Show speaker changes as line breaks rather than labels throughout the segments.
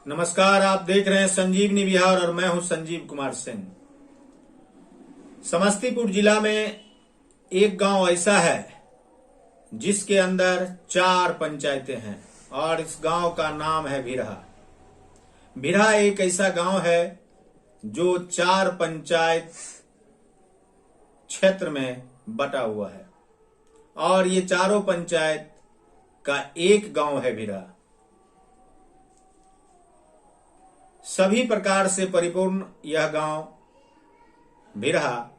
नमस्कार, आप देख रहे हैं संजीवनी बिहार और मैं हूं संजीव कुमार सिंह। समस्तीपुर जिला में एक गांव ऐसा है जिसके अंदर 4 पंचायतें हैं और इस गांव का नाम है भिरहा। भिरहा एक ऐसा गांव है जो 4 पंचायत क्षेत्र में बटा हुआ है और ये चारों पंचायत का एक गांव है भिरहा। सभी प्रकार से परिपूर्ण यह गांव भिरहा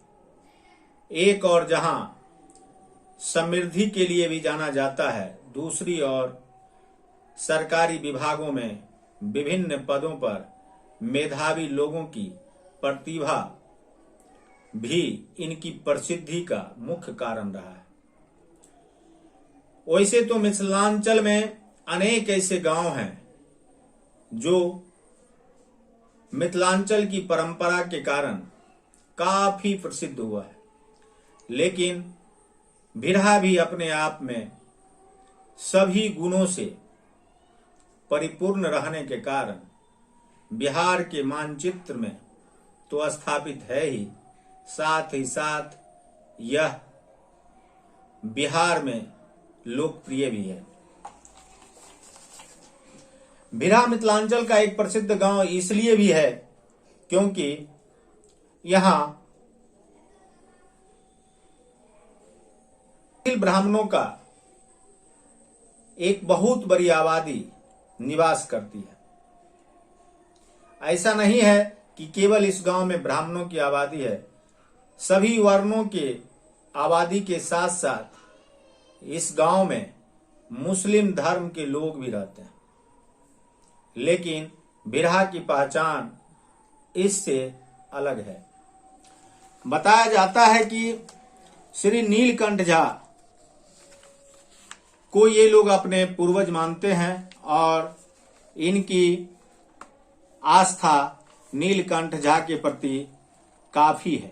एक और जहां समृद्धि के लिए भी जाना जाता है, दूसरी ओर सरकारी विभागों में विभिन्न पदों पर मेधावी लोगों की प्रतिभा भी इनकी प्रसिद्धि का मुख्य कारण रहा है। वैसे तो मिथिलांचल में अनेक ऐसे गांव हैं जो मिथिलांचल की परंपरा के कारण काफी प्रसिद्ध हुआ है, लेकिन भिरहा भी अपने आप में सभी गुणों से परिपूर्ण रहने के कारण बिहार के मानचित्र में तो स्थापित है ही साथ यह बिहार में लोकप्रिय भी है। भिरहा मिथिलांचल का एक प्रसिद्ध गांव इसलिए भी है क्योंकि यहां ब्राह्मणों का एक बहुत बड़ी आबादी निवास करती है। ऐसा नहीं है कि केवल इस गांव में ब्राह्मणों की आबादी है, सभी वर्णों के आबादी के साथ साथ इस गांव में मुस्लिम धर्म के लोग भी रहते हैं, लेकिन भिरहा की पहचान इससे अलग है। बताया जाता है कि श्री नीलकंठ झा को ये लोग अपने पूर्वज मानते हैं और इनकी आस्था नीलकंठ झा के प्रति काफी है।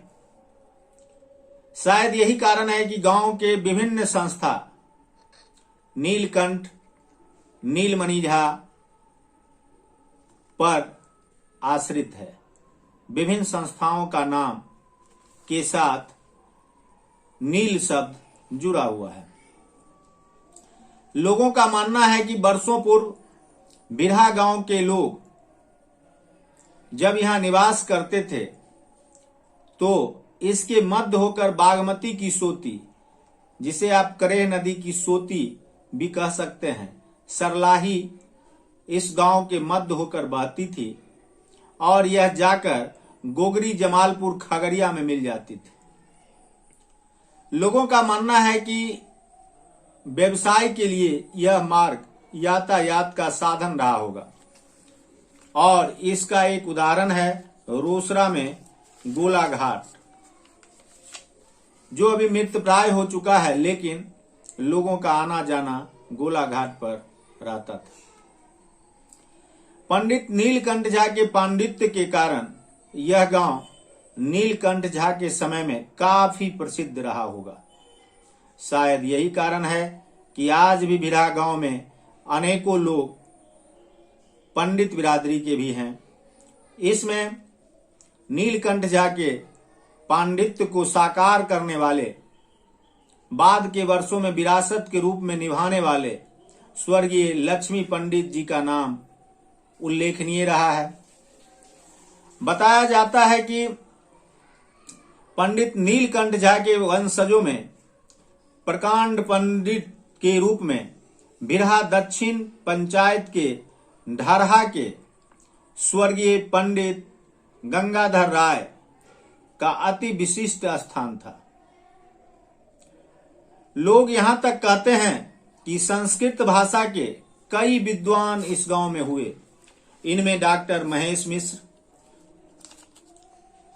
शायद यही कारण है कि गांव के विभिन्न संस्था नीलकंठ नीलमणि झा पर आश्रित है। विभिन्न संस्थाओं का नाम के साथ नील शब्द जुड़ा हुआ है। लोगों का मानना है कि वर्षों पूर्व भिरहा गांव के लोग जब यहां निवास करते थे तो इसके मध्य होकर बागमती की सोती, जिसे आप करेह नदी की सोती भी कह सकते हैं, सरलाही इस गांव के मध्य होकर बहती थी और यह जाकर गोगरी जमालपुर खगड़िया में मिल जाती थी। लोगों का मानना है कि व्यवसाय के लिए यह मार्ग यातायात का साधन रहा होगा और इसका एक उदाहरण है रोसड़ा में गोला घाट, जो अभी मृतप्राय हो चुका है, लेकिन लोगों का आना जाना गोला घाट पर रहता था। पंडित नीलकंठ झा के पांडित्य के कारण यह गांव नीलकंठ झा के समय में काफी प्रसिद्ध रहा होगा। शायद यही कारण है कि आज भी भिरहा गांव में अनेकों लोग पंडित बिरादरी के भी हैं। इसमें नीलकंठ झा के पांडित्य को साकार करने वाले, बाद के वर्षों में विरासत के रूप में निभाने वाले स्वर्गीय लक्ष्मी पंडित जी का नाम उल्लेखनीय रहा है। बताया जाता है कि पंडित नीलकंठ झा के वंशजों में प्रकांड पंडित के रूप में भिरहा दक्षिण पंचायत के ढरहा के स्वर्गीय पंडित गंगाधर राय का अति विशिष्ट स्थान था। लोग यहां तक कहते हैं कि संस्कृत भाषा के कई विद्वान इस गांव में हुए। इनमें डॉक्टर महेश मिश्र,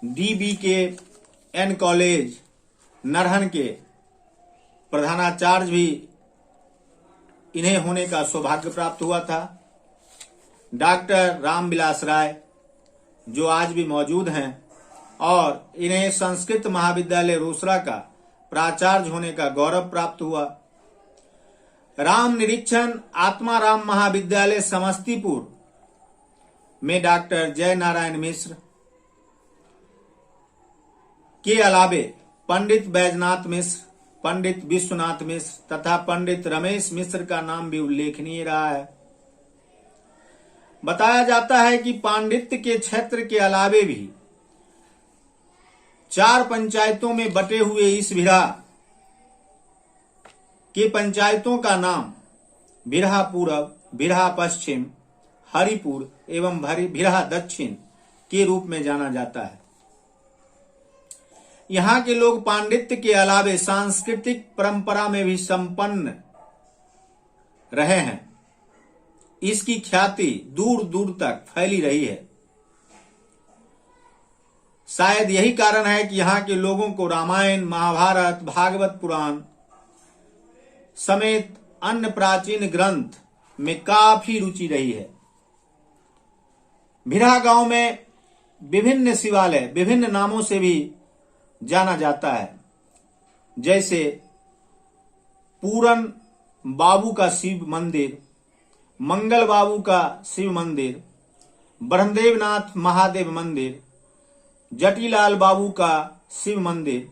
DBKN कॉलेज नरहन के प्रधानाचार्य भी इन्हें होने का सौभाग्य प्राप्त हुआ था। डॉक्टर रामविलास राय जो आज भी मौजूद हैं और इन्हें संस्कृत महाविद्यालय रोसड़ा का प्राचार्य होने का गौरव प्राप्त हुआ। राम निरीक्षण आत्माराम महाविद्यालय समस्तीपुर में डॉक्टर जय नारायण मिश्र के अलावे पंडित बैजनाथ मिश्र, पंडित विश्वनाथ मिश्र तथा पंडित रमेश मिश्र का नाम भी उल्लेखनीय रहा है। बताया जाता है कि पांडित्य के क्षेत्र के अलावे भी 4 पंचायतों में बटे हुए इस भिरहा के पंचायतों का नाम भिरहा पूरब, भिरहा पश्चिम, हरिपुर एवं भिरहा दक्षिण के रूप में जाना जाता है। यहाँ के लोग पांडित्य के अलावे सांस्कृतिक परंपरा में भी संपन्न रहे हैं। इसकी ख्याति दूर दूर तक फैली रही है। शायद यही कारण है कि यहाँ के लोगों को रामायण, महाभारत, भागवत पुराण समेत अन्य प्राचीन ग्रंथ में काफी रुचि रही है। भिरहा गांव में विभिन्न शिवालय विभिन्न नामों से भी जाना जाता है, जैसे पूरन बाबू का शिव मंदिर, मंगल बाबू का शिव मंदिर, ब्रह्मदेवनाथ महादेव मंदिर, जटीलाल बाबू का शिव मंदिर।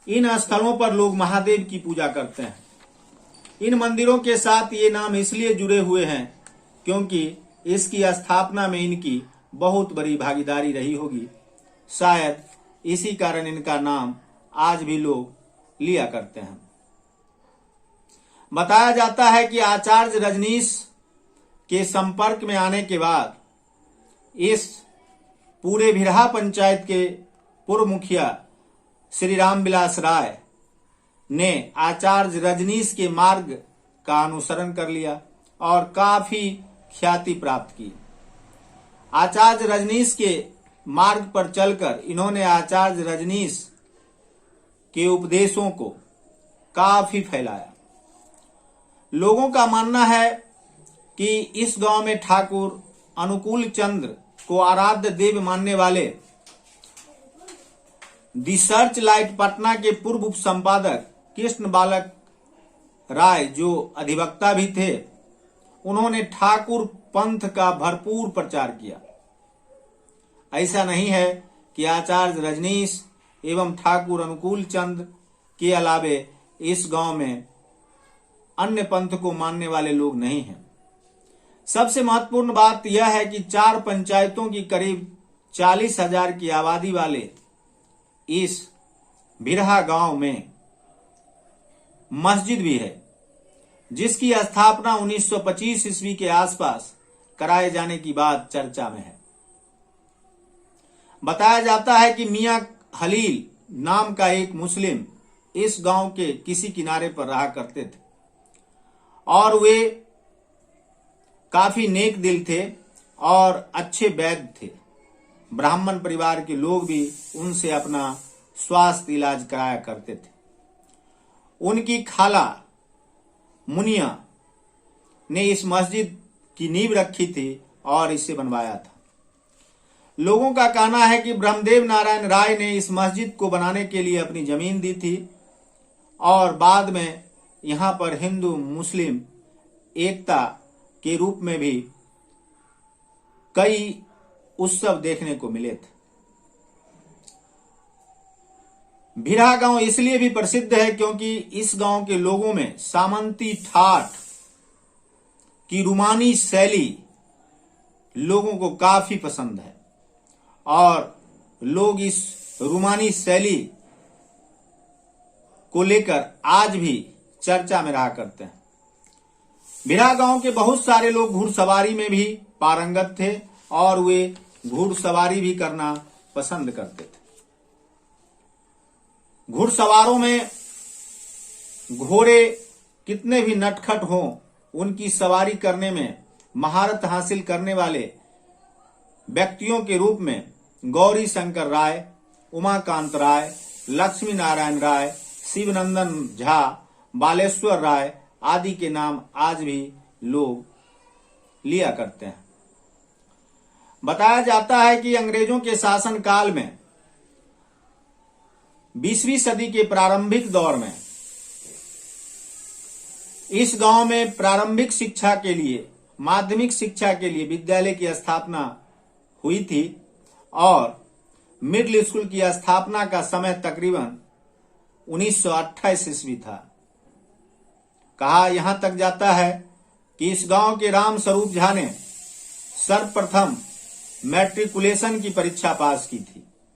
इन स्थलों पर लोग महादेव की पूजा करते हैं। इन मंदिरों के साथ ये नाम इसलिए जुड़े हुए हैं क्योंकि इसकी स्थापना में इनकी बहुत बड़ी भागीदारी रही होगी। शायद इसी कारण इनका नाम आज भी लोग लिया करते हैं। बताया जाता है कि आचार्य रजनीश के संपर्क में आने के बाद इस पूरे भिरहा पंचायत के पूर्व मुखिया श्री रामविलास राय ने आचार्य रजनीश के मार्ग का अनुसरण कर लिया और काफी ख्याति प्राप्त की। आचार्य रजनीश के मार्ग पर चलकर इन्होंने आचार्य रजनीश के उपदेशों को काफी फैलाया। लोगों का मानना है कि इस गांव में ठाकुर अनुकूल चंद्र को आराध्य देव मानने वाले दी सर्च लाइट पटना के पूर्व उप संपादक कृष्ण बालक राय, जो अधिवक्ता भी थे, उन्होंने ठाकुर पंथ का भरपूर प्रचार किया। ऐसा नहीं है कि आचार्य रजनीश एवं ठाकुर अनुकूल चंद के अलावे इस गांव में अन्य पंथ को मानने वाले लोग नहीं हैं। सबसे महत्वपूर्ण बात यह है कि 4 पंचायतों की करीब 40,000 की आबादी वाले इस भिरहा गांव में मस्जिद भी है, जिसकी स्थापना 1925 ईस्वी के आसपास कराए जाने की बात चर्चा में है। बताया जाता है कि मियां खलील नाम का एक मुस्लिम इस गांव के किसी किनारे पर रहा करते थे और वे काफी नेक दिल थे और अच्छे वैद्य थे। ब्राह्मण परिवार के लोग भी उनसे अपना स्वास्थ्य इलाज कराया करते थे। उनकी खाला मुनिया ने इस मस्जिद की नींव रखी थी और इसे बनवाया था। लोगों का कहना है कि ब्रह्मदेव नारायण राय ने इस मस्जिद को बनाने के लिए अपनी जमीन दी थी और बाद में यहां पर हिंदू मुस्लिम एकता के रूप में भी कई उत्सव देखने को मिले थे। भिरहा गांव इसलिए भी प्रसिद्ध है क्योंकि इस गांव के लोगों में सामंती ठाठ की रूमानी शैली लोगों को काफी पसंद है और लोग इस रूमानी शैली को लेकर आज भी चर्चा में रहा करते हैं। भिरहा गांव के बहुत सारे लोग घुड़सवारी में भी पारंगत थे और वे घुड़सवारी भी करना पसंद करते थे। घुड़सवारों में घोड़े कितने भी नटखट हों, उनकी सवारी करने में महारत हासिल करने वाले व्यक्तियों के रूप में गौरी शंकर राय, उमाकांत राय, लक्ष्मी नारायण राय, शिवनंदन झा, बालेश्वर राय आदि के नाम आज भी लोग लिया करते हैं। बताया जाता है कि अंग्रेजों के शासन काल में 20वीं सदी के प्रारंभिक दौर में इस गांव में प्रारंभिक शिक्षा के लिए माध्यमिक शिक्षा के लिए विद्यालय की स्थापना हुई थी और मिडिल स्कूल की स्थापना का समय तकरीबन 1928 ईस्वी था। कहा यहां तक जाता है कि इस गांव के राम स्वरूप झा ने सर्वप्रथम मैट्रिकुलेशन की परीक्षा पास की थी।